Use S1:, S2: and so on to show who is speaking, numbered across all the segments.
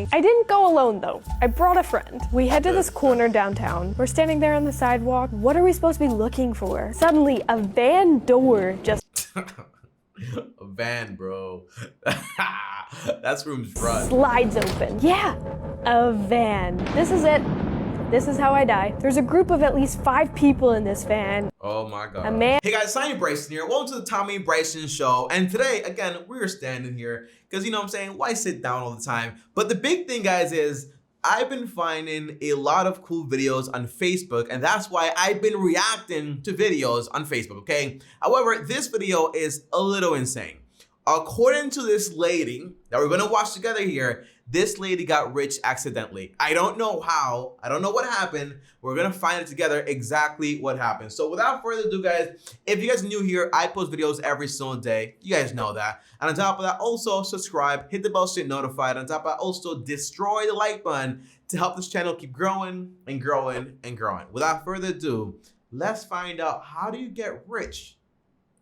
S1: happening. I didn't go alone though. I brought a friend. We head to this corner downtown. We're standing there on the sidewalk. What are we supposed to be looking for? Suddenly, a van door just...
S2: A van, bro. That's room's run.
S1: Slides open. Yeah, a van. This is it. This is how I die. There's a group of at least 5 people in this van.
S2: Oh my God.
S1: A man.
S2: Hey guys, Tommy Bryson here. Welcome to the Tommy Bryson Show. And today, again, we're standing here because you know what I'm saying? Why sit down all the time? But the big thing, guys, is I've been finding a lot of cool videos on Facebook, and that's why I've been reacting to videos on Facebook, okay? However, this video is a little insane. According to this lady that we're gonna watch together here, this lady got rich accidentally. I don't know how, I don't know what happened. We're gonna find it together exactly what happened. So without further ado, guys, if you guys are new here, I post videos every single day. You guys know that. And on top of that, also subscribe, hit the bell so you're notified. On top of that, also destroy the like button to help this channel keep growing and growing and growing. Without further ado, let's find out, how do you get rich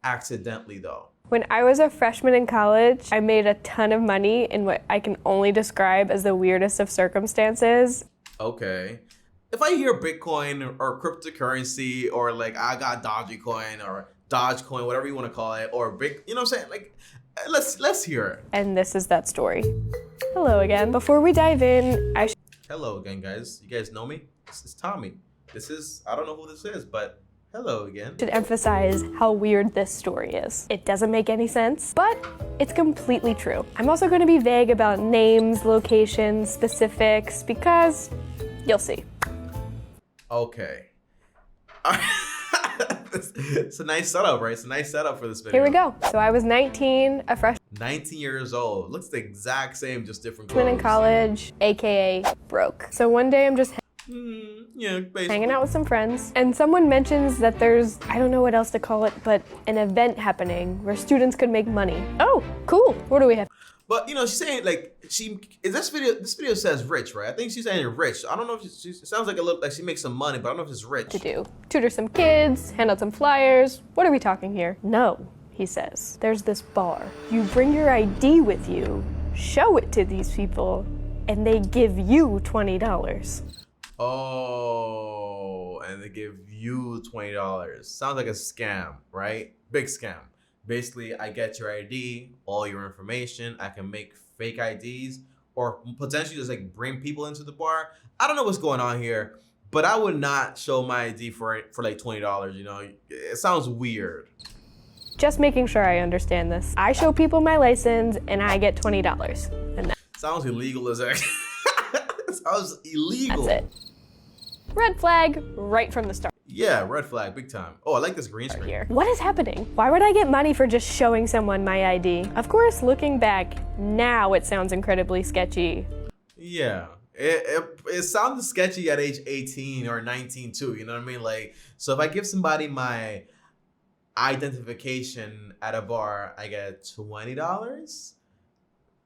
S2: accidentally though?
S1: When I was a freshman in college, I made a ton of money in what I can only describe as the weirdest of circumstances.
S2: Okay. If I hear Bitcoin or cryptocurrency or like I got Dogecoin or Dogecoin, whatever you want to call it, or big, you know what I'm saying? Like, let's hear it.
S1: And this is that story. Hello again. Before we dive in,
S2: Hello again, guys. You guys know me? This is Tommy. This is, I don't know who this is, but hello again.
S1: Should emphasize how weird this story is. It doesn't make any sense, but it's completely true. I'm also going to be vague about names, locations, specifics, because you'll see.
S2: Okay. It's a nice setup, right? It's a nice setup for this video.
S1: Here we go. So I was 19, a freshman
S2: 19 years old. Looks the exact same, just different clothes.
S1: in college, aka broke. So one day I'm just
S2: Yeah, basically.
S1: hanging out with some friends, and someone mentions that there's, I don't know what else to call it, but an event happening where students could make money. Oh, cool. What do we have
S2: But you know, she's saying like this video says rich, right? I think she's saying rich. I don't know if she sounds like a little like she makes some money, but I don't know if it's rich.
S1: to do? Tutor some kids, hand out some flyers. What are we talking here? No, he says. There's this bar. You bring your ID with you, show it to these people, and they give you $20.
S2: Oh, and they give you $20. Sounds like a scam, right? Big scam. Basically, I get your ID, all your information. I can make fake IDs or potentially just like bring people into the bar. I don't know what's going on here, but I would not show my ID for like $20. You know, it sounds weird.
S1: Just making sure I understand this. I show people my license and I get $20. And
S2: Sounds illegal as heck. Sounds illegal.
S1: that's it. Red flag right from the start.
S2: Yeah, red flag, big time. Oh, I like this green screen.
S1: Here. What is happening? Why would I get money for just showing someone my ID? Of course, looking back, now it sounds incredibly sketchy.
S2: Yeah, it sounded sketchy at age 18 or 19 too, you know what I mean? Like, so if I give somebody my identification at a bar, I get $20?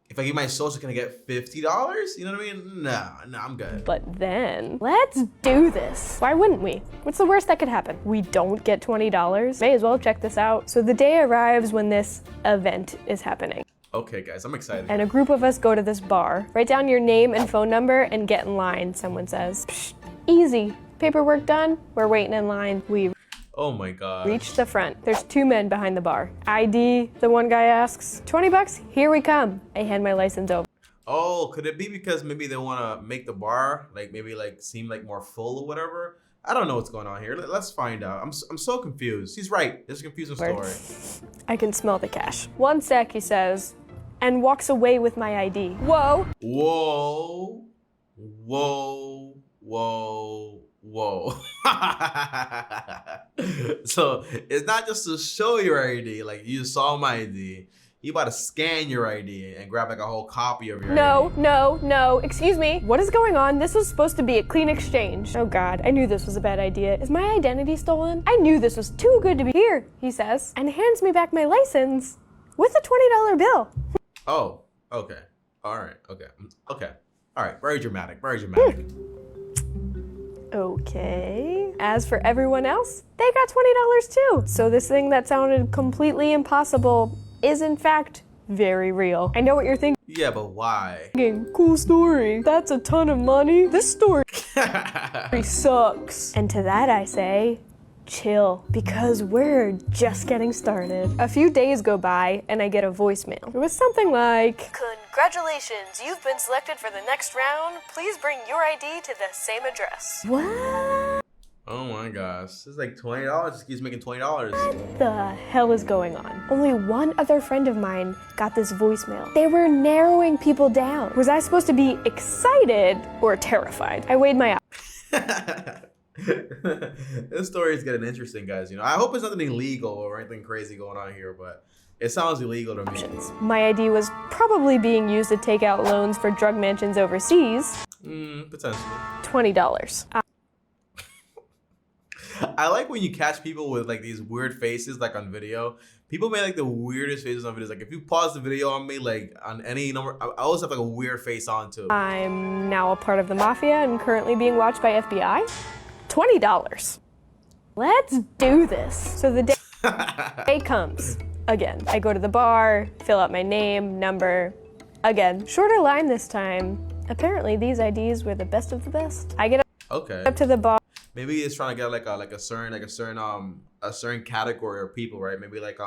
S2: If I give my social, can I get $50? You know what I mean? No, I'm good.
S1: But then, let's do this. Why wouldn't we? What's the worst that could happen? We don't get $20. May as well check this out. So the day arrives when this event is happening.
S2: Okay, guys, I'm excited.
S1: And a group of us go to this bar. Write down your name and phone number and get in line, someone says. Psh, easy. Paperwork done, we're waiting in line. We
S2: Oh my God.
S1: reach the front. There's 2 men behind the bar. ID, the one guy asks. $20? Here we come. I hand my license over.
S2: Oh, could it be because maybe they want to make the bar like maybe like seem like more full or whatever? I don't know what's going on here. Let's find out. I'm so confused. He's right. This is a confusing story.
S1: I can smell the cash. 1 sec, he says, and walks away with my ID. Whoa.
S2: Whoa. Whoa. Whoa. Whoa. So it's not just to show your ID, like you saw my ID. You about to scan your ID and grab like a whole copy of your ID.
S1: No, excuse me. What is going on? This was supposed to be a clean exchange. Oh God, I knew this was a bad idea. Is my identity stolen? I knew this was too good to be here, he says, and hands me back my license with a $20 bill.
S2: Oh, okay. All right, okay. All right, very dramatic, very dramatic.
S1: Okay. As for everyone else, they got $20 too. So this thing that sounded completely impossible is in fact very real. I know what you're thinking.
S2: Yeah, but why?
S1: Cool story. That's a ton of money. This story sucks. And to that I say, chill, because we're just getting started. A few days go by and I get a voicemail. It was something like, congratulations, you've been selected for the next round. Please bring your ID to the same address. What?
S2: Oh my gosh, this is like $20. Just keeps making $20.
S1: What the hell is going on? Only one other friend of mine got this voicemail. They were narrowing people down. Was I supposed to be excited or terrified? I weighed my options.
S2: This story is getting interesting, guys. You know, I hope it's nothing illegal or anything crazy going on here, but it sounds illegal to me.
S1: My ID was probably being used to take out loans for drug mansions overseas.
S2: Potentially.
S1: $20.
S2: I like when you catch people with like these weird faces, like on video. People make like the weirdest faces on videos. Like if you pause the video on me, like on any number, I always have like a weird face on too.
S1: I'm now a part of the mafia and currently being watched by FBI. $20. Let's do this. So the day comes. Again, I go to the bar, fill out my name, number. Again, shorter line this time. Apparently these IDs were the best of the best. I get up to the bar.
S2: Maybe it's trying to get like a certain category of people, right? Maybe like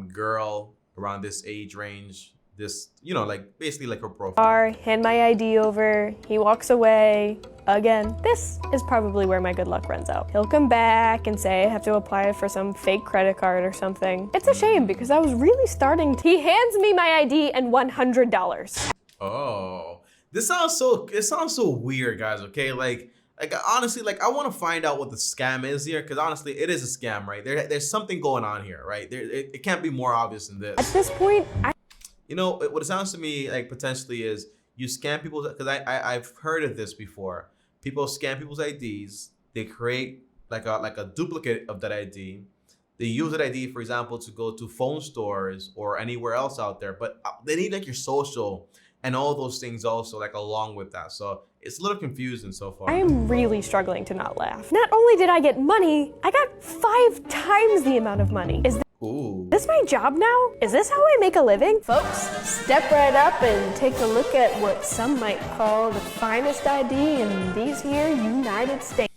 S2: girl around this age range. This, you know, like basically like her profile.
S1: Hand my ID over. He walks away. Again, this is probably where my good luck runs out. He'll come back and say I have to apply for some fake credit card or something. It's a shame because I was really starting to. He hands me my ID and $100.
S2: Oh, it sounds so weird, guys. Okay, like honestly, like I want to find out what the scam is here, because honestly, it is a scam, right? There's something going on here, right? It can't be more obvious than this.
S1: At this point,
S2: you know what it sounds to me like potentially is you scam people, because I've heard of this before. People scam people's IDs. They create like a duplicate of that ID. They use that ID, for example, to go to phone stores or anywhere else out there. But they need like your social and all those things also, like along with that. So it's a little confusing so far.
S1: I am really struggling to not laugh. Not only did I get money, I got 5 times the amount of money. Is this my job now? Is this how I make a living? Folks, step right up and take a look at what some might call the finest ID in these here United States.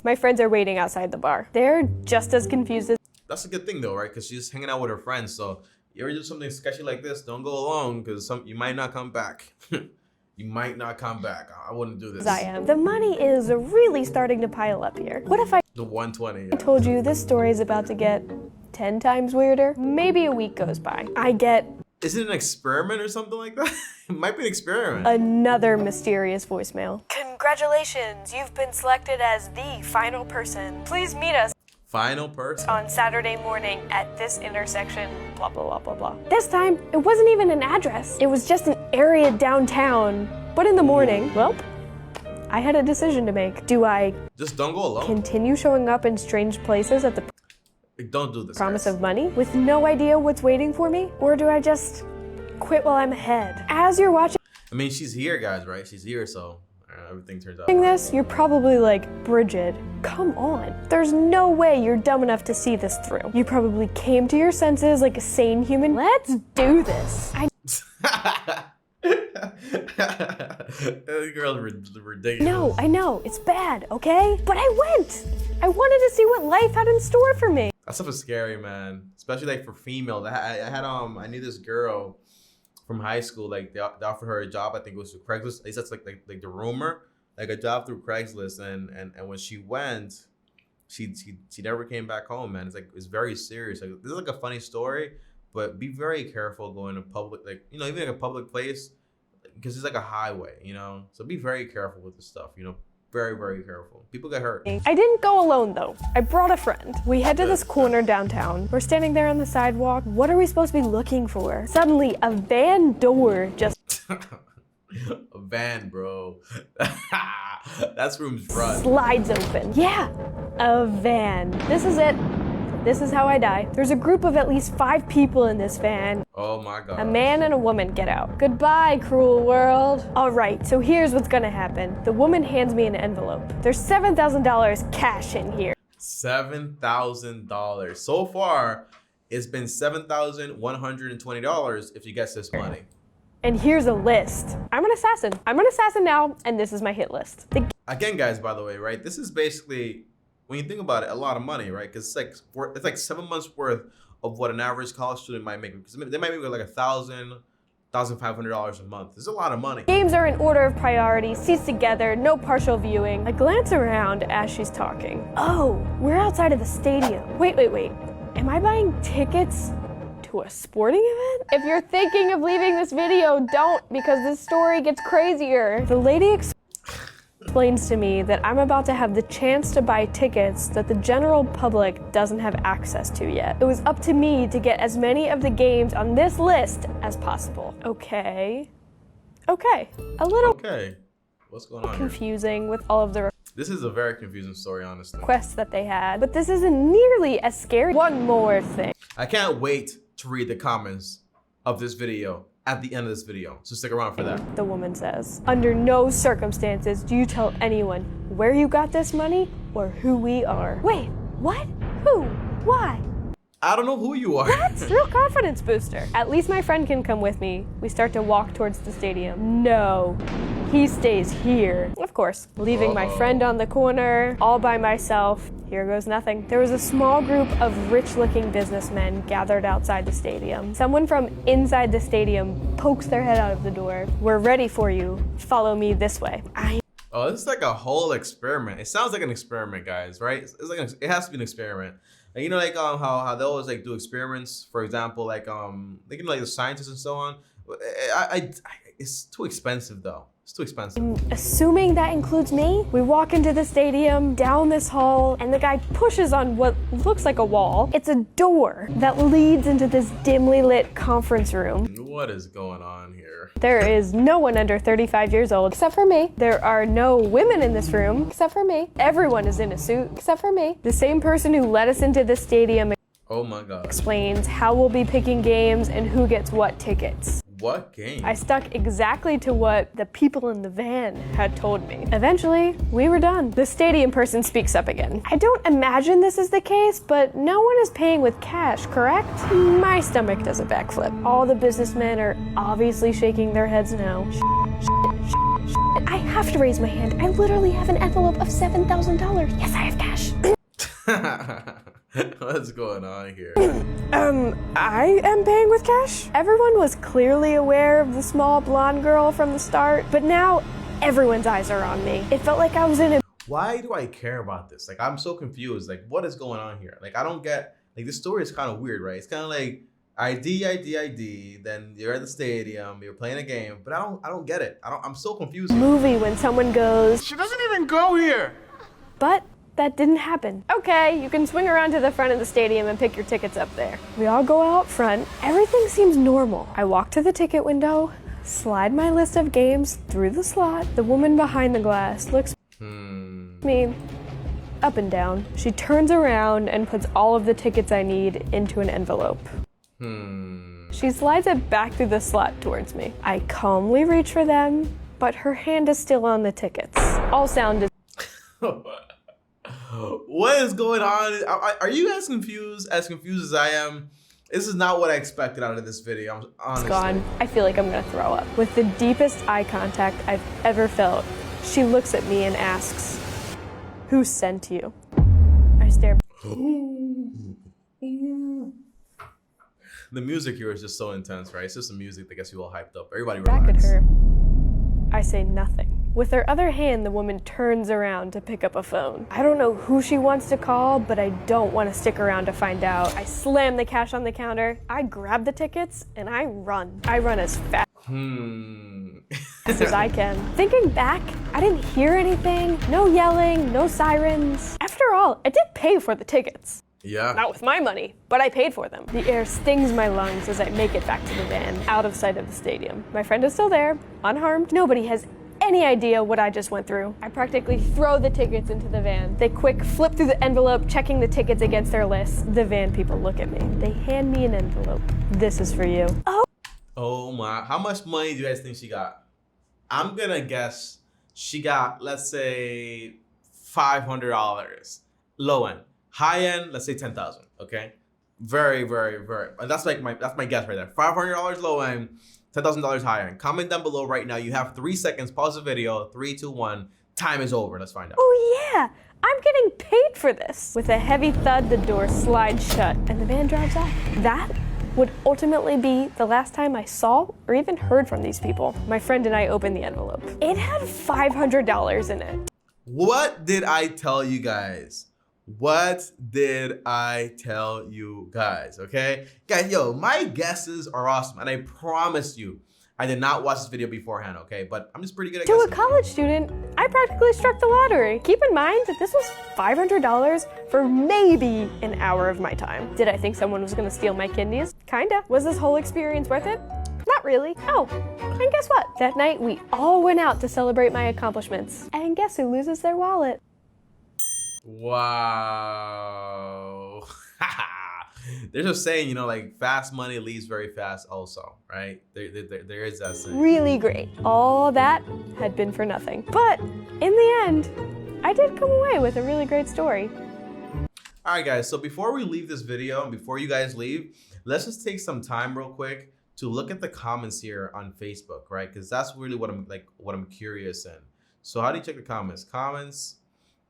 S1: My friends are waiting outside the bar. They're just as confused as—
S2: That's a good thing though, right? Because she's hanging out with her friends. So you ever do something sketchy like this, don't go alone, because you might not come back. You might not come back. I wouldn't do this.
S1: I am. The money is really starting to pile up here. What if
S2: the 120.
S1: I told you this story is about to get 10 times weirder? Maybe a week goes by. I get—
S2: Is it an experiment or something like that? It might be an experiment.
S1: Another mysterious voicemail. Congratulations, you've been selected as the final person. Please meet us.
S2: Final person?
S1: On Saturday morning at this intersection, blah, blah, blah, blah, blah. This time, it wasn't even an address. It was just an area downtown. But in the morning, well, I had a decision to make. Do I
S2: just don't go alone?
S1: Continue showing up in strange places at the
S2: don't do this,
S1: promise
S2: guys.
S1: of money with no idea what's waiting for me? Or do I just quit while I'm ahead? As you're watching—
S2: I mean, she's here, guys, right? She's here, so everything turns out.
S1: This, you're probably like, Bridget, come on. There's no way you're dumb enough to see this through. You probably came to your senses like a sane human. Let's do this.
S2: This girl's ridiculous.
S1: No, I know, it's bad, okay? But I went. I wanted to see what life had in store for me.
S2: That stuff is scary, man. Especially like for females. I knew this girl from high school. Like they offered her a job. I think it was through Craigslist. At least that's like the rumor. Like a job through Craigslist. And when she went, she never came back home, man. It's very serious. Like this is like a funny story, but be very careful going to public, like, you know, even like a public place, because it's like a highway, you know. So be very careful with this stuff, you know. Very, very careful. People get hurt.
S1: I didn't go alone though. I brought a friend. We head to this corner downtown. We're standing there on the sidewalk. What are we supposed to be looking for? Suddenly, a van door just
S2: a van, bro. That's room's front.
S1: Slides open. Yeah, a van. This is it. This is how I die. There's a group of at least 5 people in this van.
S2: Oh my God.
S1: A man and a woman get out. Goodbye, cruel world. All right, so here's what's gonna happen. The woman hands me an envelope. There's $7,000 cash in here.
S2: $7,000. So far, It's been $7,120 if you guess this money.
S1: And here's a list. I'm an assassin. I'm an assassin now, and this is my hit list.
S2: Again, guys, by the way, right? This is basically, when you think about it, a lot of money, right? Because it's like 7 months worth of what an average college student might make. Because they might make like $1,000, $1,500 a month. It's a lot of money.
S1: Games are in order of priority, seats together, no partial viewing. I glance around as she's talking. Oh, we're outside of the stadium. Wait. Am I buying tickets to a sporting event? If you're thinking of leaving this video, don't, because this story gets crazier. The lady explains to me that I'm about to have the chance to buy tickets that the general public doesn't have access to yet. It was up to me to get as many of the games on this list as possible. Okay. A little
S2: What's going on
S1: confusing with all of the
S2: This is a very confusing story, honestly.
S1: requests that they had, but this isn't nearly as scary. One more thing.
S2: I can't wait to read the comments of this video at the end of this video, so stick around for that.
S1: The woman says, under no circumstances do you tell anyone where you got this money or who we are. Wait, what? Who? Why?
S2: I don't know who you are.
S1: That's real confidence booster. At least my friend can come with me. We start to walk towards the stadium. No, he stays here. Of course, leaving my friend on the corner, all by myself. Here goes nothing. There was a small group of rich-looking businessmen gathered outside the stadium. Someone from inside the stadium pokes their head out of the door. We're ready for you. Follow me this way.
S2: Oh, this is like a whole experiment. It sounds like an experiment, guys, right? It's like it has to be an experiment. And you know, like how they always like do experiments. For example, like like the scientists and so on. It's too expensive though. It's too expensive.
S1: Assuming that includes me, we walk into the stadium, down this hall, and the guy pushes on what looks like a wall. It's a door that leads into this dimly lit conference room.
S2: What is going on here?
S1: There is no one under 35 years old except for me. There are no women in this room except for me. Everyone is in a suit except for me. The same person who led us into the stadium
S2: Oh my God.
S1: explains how we'll be picking games and who gets what tickets.
S2: What game?
S1: I stuck exactly to what the people in the van had told me. Eventually, we were done. The stadium person speaks up again. I don't imagine this is the case, but no one is paying with cash, correct? My stomach does a backflip. All the businessmen are obviously shaking their heads no. I have to raise my hand. I literally have an envelope of $7,000. Yes, I have cash.
S2: What's going on here?
S1: I am paying with cash. Everyone was clearly aware of the small blonde girl from the start, but now everyone's eyes are on me. It felt like I was in a
S2: Why do I care about this? Like, I'm so confused. Like, what is going on here? Like, I don't get, like, this story is kind of weird, right? It's kind of like ID, then you're at the stadium, you're playing a game, but I don't get it. I'm so confused.
S1: movie when someone goes,
S3: She doesn't even go here.
S1: but that didn't happen. Okay, you can swing around to the front of the stadium and pick your tickets up there. We all go out front. Everything seems normal. I walk to the ticket window, slide my list of games through the slot. The woman behind the glass looks me up and down. She turns around and puts all of the tickets I need into an envelope. She slides it back through the slot towards me. I calmly reach for them, but her hand is still on the tickets. All sound is
S2: What is going on? Are you guys confused as I am? This is not what I expected out of this video, honestly.
S1: gone. I feel like I'm gonna throw up. With the deepest eye contact I've ever felt, she looks at me and asks, "Who sent you?" I stare.
S2: The music here is just so intense, right? It's just the music that gets you all hyped up. Everybody
S1: Back
S2: relax.
S1: at her. I say nothing. With her other hand, the woman turns around to pick up a phone. I don't know who she wants to call, but I don't want to stick around to find out. I slam the cash on the counter, I grab the tickets, and I run. I run as fast as I can. Thinking back, I didn't hear anything. No yelling, no sirens. After all, I did pay for the tickets.
S2: Yeah.
S1: Not with my money, but I paid for them. The air stings my lungs as I make it back to the van, out of sight of the stadium. My friend is still there, unharmed. Nobody has any idea what I just went through. I practically throw the tickets into the van. They quick flip through the envelope, checking the tickets against their lists. The van people look at me. They hand me an envelope. This is for you.
S2: Oh my, how much money do you guys think she got? I'm gonna guess she got, let's say, $500. Low end. High end, let's say 10,000, okay? Very, very, very. And that's like that's my guess right there. $500 low end, $10,000 high end. Comment down below right now. You have 3 seconds. Pause the video. 3, 2, 1. Time is over. Let's find out.
S1: Oh yeah, I'm getting paid for this. With a heavy thud, the door slides shut and the man drives off. That would ultimately be the last time I saw or even heard from these people. My friend and I opened the envelope. It had $500 in it.
S2: What did I tell you guys? What did I tell you guys? Okay, guys, yo, my guesses are awesome, and I promise you, I did not watch this video beforehand, okay? But I'm just pretty good at
S1: To
S2: guessing.
S1: a college student, I practically struck the lottery. Keep in mind that this was $500 for maybe an hour of my time. Did I think someone was gonna steal my kidneys? Kinda. Was this whole experience worth it? Not really. Oh, and guess what? That night, we all went out to celebrate my accomplishments. And guess who loses their wallet?
S2: Wow. There's a saying, you know, like fast money leaves very fast also, right? There is that saying.
S1: Really great. All that had been for nothing. But in the end, I did come away with a really great story.
S2: All right, guys, so before we leave this video and before you guys leave, let's just take some time real quick to look at the comments here on Facebook, right? Because that's really what I'm curious in. So how do you check the comments? Comments,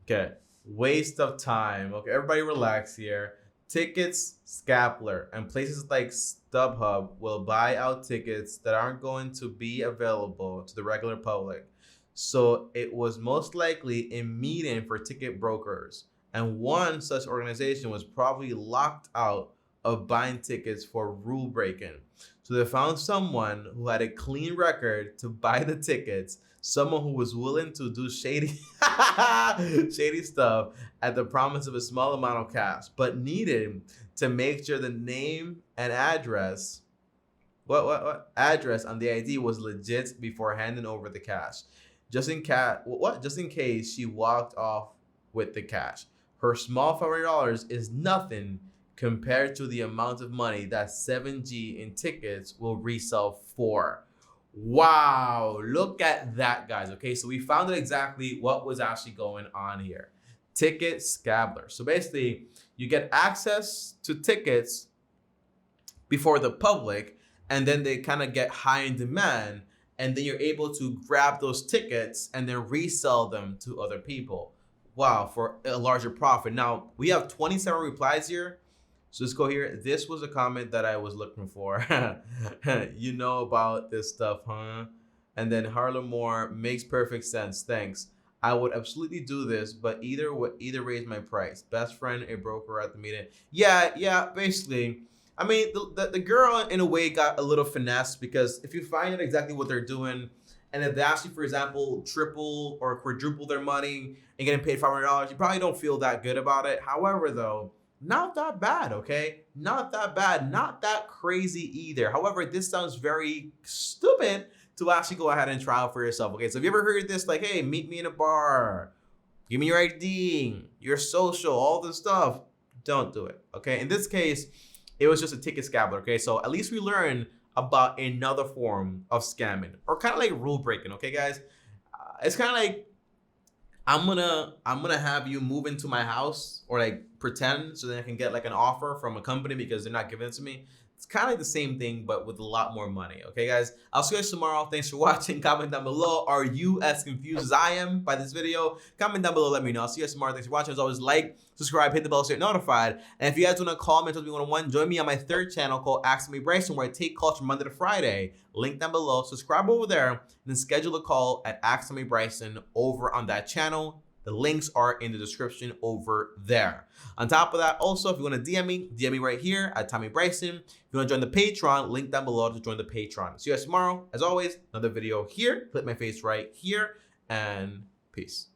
S2: okay, waste of time. Okay, everybody relax here. Tickets, Scapler, and places like StubHub will buy out tickets that aren't going to be available to the regular public. So it was most likely a meeting for ticket brokers, and one such organization was probably locked out of buying tickets for rule breaking. So they found someone who had a clean record to buy the tickets, someone who was willing to do shady shady stuff at the promise of a small amount of cash, but needed to make sure the name and address, address on the ID was legit before handing over the cash. Just in case she walked off with the cash. Her small $500 is nothing compared to the amount of money that 7G in tickets will resell for. Wow, look at that, guys. Okay, so we found out exactly what was actually going on here. Ticket Scabler. So basically, you get access to tickets before the public, and then they kind of get high in demand, and then you're able to grab those tickets and then resell them to other people. Wow, for a larger profit. Now, we have 27 replies here. So let's go here. This was a comment that I was looking for. You know about this stuff, huh? And then Harlem Moore, makes perfect sense. Thanks. I would absolutely do this, but either raise my price. Best friend, a broker at the meeting. Yeah, basically. I mean, the girl in a way got a little finesse, because if you find out exactly what they're doing, and if they actually, for example, triple or quadruple their money and getting paid $500, you probably don't feel that good about it. However, though, not that bad, okay? Not that bad, not that crazy either. However, this sounds very stupid to actually go ahead and try out for yourself, okay? So have you ever heard this, like, hey, meet me in a bar, give me your ID, your social, all this stuff? Don't do it, okay? In this case, it was just a ticket scabber, okay? So at least we learned about another form of scamming, or kind of like rule breaking, okay, guys? It's kind of like, I'm gonna have you move into my house, or like pretend, so that I can get like an offer from a company because they're not giving it to me. It's kind of like the same thing, but with a lot more money. Okay, guys? I'll see you guys tomorrow. Thanks for watching. Comment down below. Are you as confused as I am by this video? Comment down below. Let me know. I'll see you guys tomorrow. Thanks for watching. As always, like, subscribe, hit the bell so you're notified. And if you guys want to call me, one-on-one, join me on my third channel called Ask Me Bryson, where I take calls from Monday to Friday. Link down below. Subscribe over there, and then schedule a call at Ask Me Bryson over on that channel. The links are in the description over there. On top of that, also, if you want to DM me right here at Tommy Bryson. If you want to join the Patreon, link down below to join the Patreon. See you guys tomorrow. As always, another video here. Click my face right here, and peace.